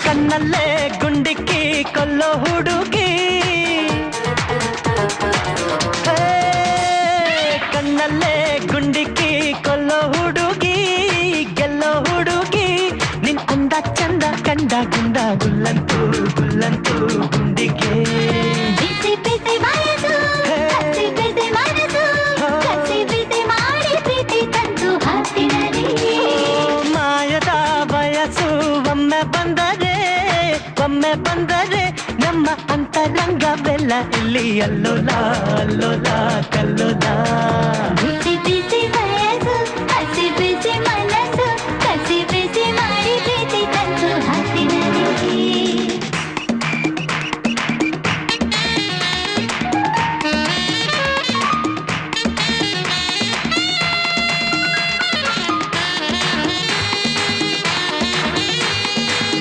ಕಣ್ಣಲ್ಲೇ ಗುಂಡಿಕ್ಕಿ ಕೊಲ್ಲೋ ಹುಡುಗಿ, ಕಣ್ಣಲ್ಲೇ ಗುಂಡಿಕ್ಕಿ ಕೊಲ್ಲೋ ಹುಡುಗಿ, ಗೆಲ್ಲೋ ಹುಡುಗಿ ನಿನ್ ಅಂದ ಚಂದ ಕಂಡ ಗುಂಡ ಗುಲ್ಲಂತೂ ಗುಲ್ಲಂತೂ ಗುಂಡಿಗೆ ಬಿಸಿ ಬಿಸಿ ವಯಸ್ಸು ಕಸಿ ಬಿಸಿ ಮನಸ್ಸು ಕಸಿ ಬಿಸಿ ಮಾಡಿ ಪ್ರೀತಿ ತಂತು ಹಾಸಿನಲ್ಲಿ ಮಾಯದ ಬಯಸು ಒಮ್ಮೆ ಬಂದರೆ ನಮ್ಮ ಅಂತರಂಗವೆಲ್ಲ ಇಲ್ಲಿ ಅಲ್ಲೋಲ ಅಲ್ಲೋಲ ಕಲ್ಲೋಲ ಬಿಸಿ ಬಿಸಿ